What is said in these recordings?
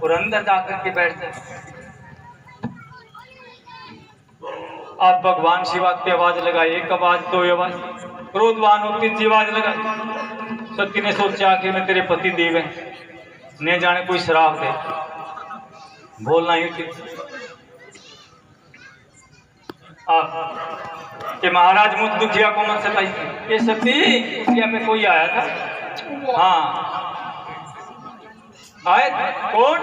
और अंदर जाकर के बैठ जाते। आप भगवान शिवा की आवाज लगाई, एक आवाज, दो आवाज, क्रोधवान होती थी आवाज लगाई। सती ने सोचा कि मैं तेरे पति देव है, ने जाने कोई शराब दे, बोलना ही थी। आप कि महाराज मुझ दुखिया को मत सताइए। ये सती, दुखिया पे कोई आया था? हाँ आए। कौन?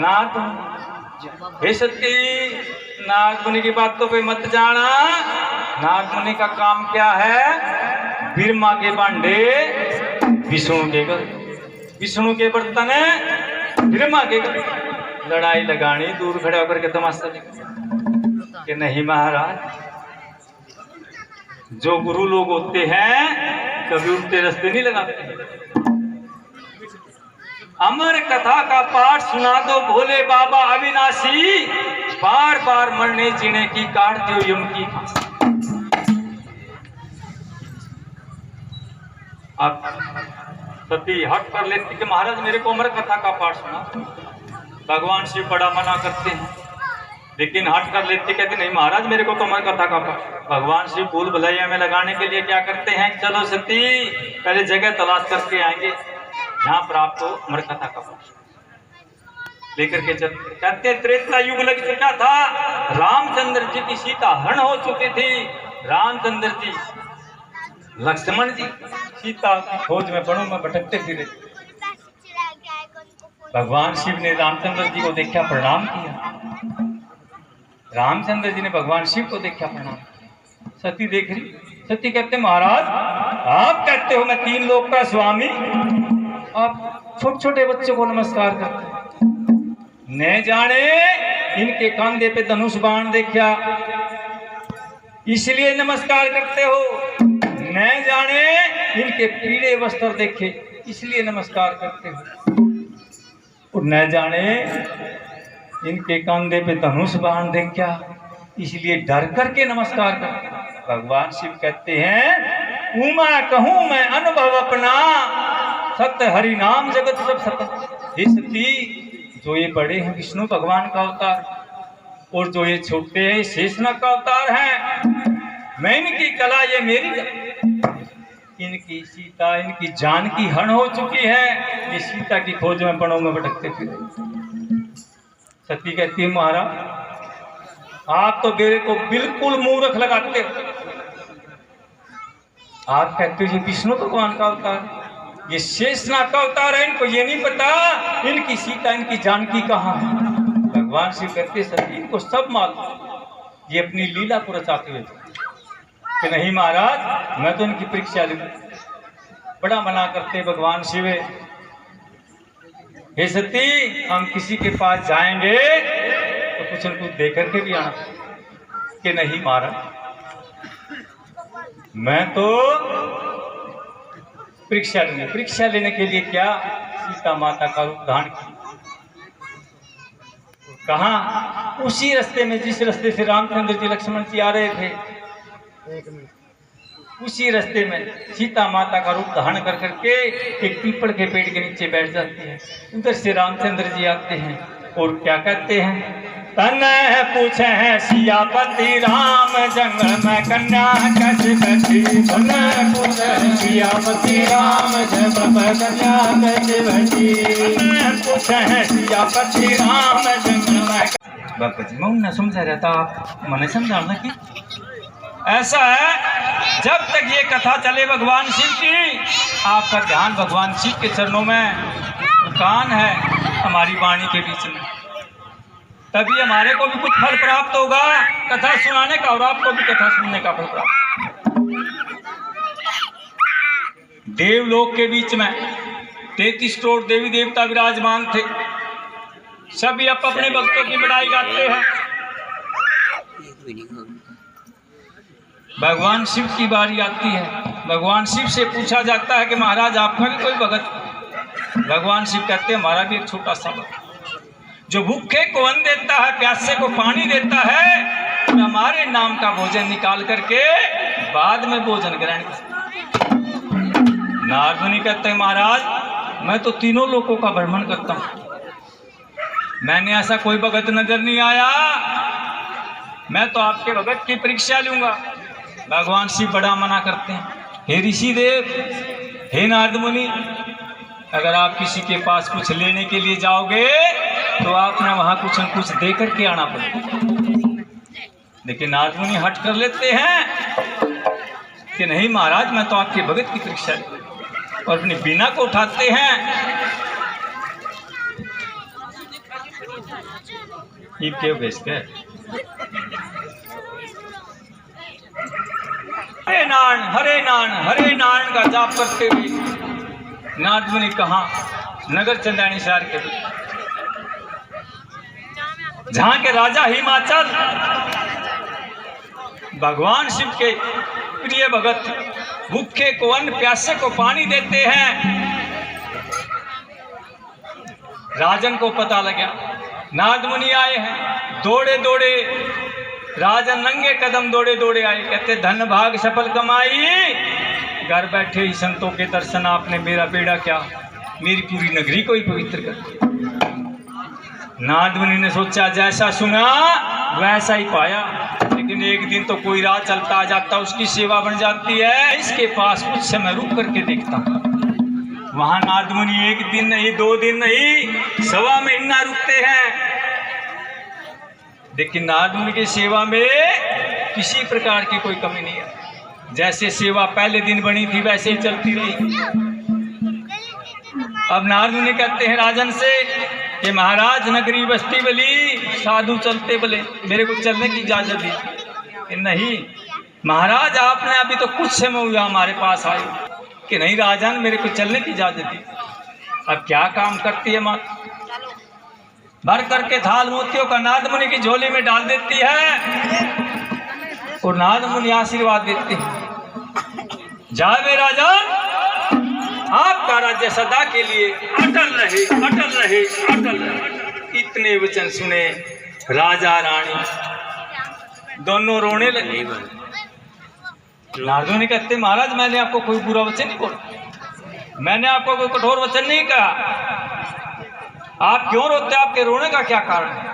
नाथ। हे सती, नाग मुनि की बातों पे मत जाना। नाग मुनि का काम क्या है? ब्रह्मा के भांडे विष्णु के घर, विष्णु के बर्तन ब्रह्मा के घर, लड़ाई लगानी, दूर खड़े होकर के तमाशा कि नहीं महाराज, जो गुरु लोग होते हैं कभी उल्टे रास्ते नहीं लगाते। अमर कथा का पाठ सुना दो भोले बाबा अविनाशी, बार बार मरने जीने की काटते हो यम की। अब सती हट कर लेती कि महाराज मेरे को अमर कथा का पाठ सुना। भगवान शिव बड़ा मना करते हैं, लेकिन हट कर लेती, कहती नहीं महाराज मेरे को तो अमर कथा का पाठ। भगवान शिव भूल भुलैया में लगाने के लिए क्या करते हैं? चलो सती, पहले जगह तलाश करके आएंगे जहां पर आपको अमर कथा का पाठ लेकर के चल। कहते त्रेता युग लग चुका था, रामचंद्र जी की सीता हरण हो चुकी थी। रामचंद्र जी, लक्ष्मण जी सीता की खोज में वनों में भटकते फिरे। भगवान शिव ने रामचंद्र जी को देखा, प्रणाम किया। रामचंद्र जी ने भगवान शिव को देखा, प्रणाम। सती देख रही। सती कहते महाराज आप कहते हो मैं तीन लोक का स्वामी, आप छोटे छोटे बच्चों को नमस्कार करते हैं। न जाने इनके कंधे पे धनुष बाण देखा इसलिए नमस्कार करते हो, न जाने इनके पीले वस्त्र देखे इसलिए नमस्कार करते हो, और न जाने इनके कंधे पे धनुष बाण देखा इसलिए डर करके नमस्कार करते हो। भगवान शिव कहते हैं उमा कहूं मैं अनुभव अपना, सत्य हरि नाम जगत सब सत्य। हे सती, जो ये बड़े हैं विष्णु भगवान का अवतार, और जो ये छोटे हैं शेषनाग का अवतार है। मैं इनकी कला, ये मेरी, इनकी सीता, इनकी जानकी हरण हो चुकी है, ये सीता की खोज में वनों में भटकते फिरे। सती कहती है महाराज आप तो मेरे को बिल्कुल मूर्ख लगाते हो। आप कहते हो ये विष्णु भगवान का अवतार, ये शेषनाग का अवतार है, इनको ये नहीं पता इनकी सीता, इनकी जानकी कहाँ है। भगवान शिव कहते सती इनको सब मालूम, ये अपनी लीला को रचाते हुए कि नहीं महाराज मैं तो इनकी परीक्षा लूं। बड़ा मना करते भगवान शिव, हे सती हम किसी के पास जाएंगे तो कुछ न कुछ दे करके भी आना। कि नहीं महाराज मैं तो परीक्षा लूंगी। परीक्षा लेने के लिए क्या? सीता माता का रूप धारण किया। कहाँ? उसी रास्ते में जिस रास्ते से रामचंद्र जी लक्ष्मण जी आ रहे थे, उसी रास्ते में सीता माता का रूप धारण कर करके एक पीपल के पेड़ के नीचे बैठ जाती है। उधर से रामचंद्र जी आते हैं और क्या कहते हैं? तन पूछे हैं सियापति राम जंगल में कन्या कैसे बैठी। तन पूछे सियापति राम जंगल में कन्या कैसे बैठी। पूछे हैं सियापति राम जंगल में। बाबा जी मैं उन्हें समझा रहा था, आप मैंने समझाना कि ऐसा है जब तक ये कथा चले भगवान शिव की, आपका ध्यान भगवान शिव के चरणों में, कान है हमारी वाणी के बीच में, तभी हमारे को भी कुछ फल प्राप्त होगा कथा सुनाने का, और आपको भी कथा सुनने का फल प्राप्त। देवलोक के बीच में 33 करोड़ देवी देवता विराजमान थे, सभी अपने भक्तों की बड़ाई गाते हैं। भगवान शिव की बारी आती है, भगवान शिव से पूछा जाता है कि महाराज आपका भी कोई भगत? भगवान शिव कहते हैं हमारा भी एक छोटा सा भक्त, जो भूखे को अन्न देता है, प्यासे को पानी देता है, और हमारे नाम का भोजन निकाल करके बाद में भोजन ग्रहण करता। नारद मुनि कहते हैं महाराज मैं तो तीनों लोकों का भ्रमण करता हूँ, मैंने ऐसा कोई भगत नजर नहीं आया। मैं तो आपके भगत की परीक्षा लूंगा। भगवान शिव बड़ा मना करते हैं, हे ऋषि देव, हे नारद मुनि, अगर आप किसी के पास कुछ लेने के लिए जाओगे तो आपने वहां कुछ न कुछ दे करके आना पड़ेगा। लेकिन नारद मुनि हट कर लेते हैं कि नहीं महाराज, मैं तो आपके भगत की परीक्षा लूंगा, और अपनी बीना को उठाते हैं। ये क्यों भेजते हैं? हरे नारायण का जाप करते हुए नारद मुनि कहा नगर चंदानी शहर के जहां के राजा हिमाचल भगवान शिव के प्रिय भगत भूखे को अन्न, प्यासे को पानी देते हैं। राजन को पता लगा, नारद मुनि आए हैं। दौड़े दौड़े राजन नंगे कदम दौड़े दौड़े आए, कहते धन भाग सफल कमाई, घर बैठे ही संतों के दर्शन आपने मेरा बेड़ा क्या, मेरी पूरी नगरी को ही पवित्र कर दिया। नारद मुनि ने सोचा जैसा सुना वैसा ही पाया, लेकिन एक दिन तो कोई राह चलता आ जाता, उसकी सेवा बन जाती है। इसके पास कुछ समय रुक करके देखता। वहां नारद मुनि एक दिन नहीं, 2 दिन नहीं, 1.25 महीना रुकते हैं। लेकिन नारद मुनि की सेवा में किसी प्रकार की कोई कमी नहीं है। जैसे सेवा पहले दिन बनी थी वैसे ही चलती रही। अब नारद मुनि कहते हैं राजन से कि महाराज नगरी बस्ती बली, साधु चलते बले, मेरे को चलने की इजाजत दी। नहीं महाराज, आपने अभी तो कुछ समय हुआ हमारे पास आए कि नहीं राजन, मेरे को चलने की इजाजत दी। अब क्या काम करती है माँ, भर करके थाल मोतियों का नारद मुनि की झोली में डाल देती है और नारद मुनि आशीर्वाद देते हैं, जावे राजन, आपका राज्य सदा के लिए अटल रहे, अटल रहे, अटल रहे। इतने वचन सुने राजा रानी दोनों रोने लगे। नारद मुनि कहते महाराज, मैंने आपको कोई बुरा वचन नहीं बोला, मैंने आपको कोई कठोर वचन नहीं कहा, आप क्यों रोते, आपके रोने का क्या कारण है?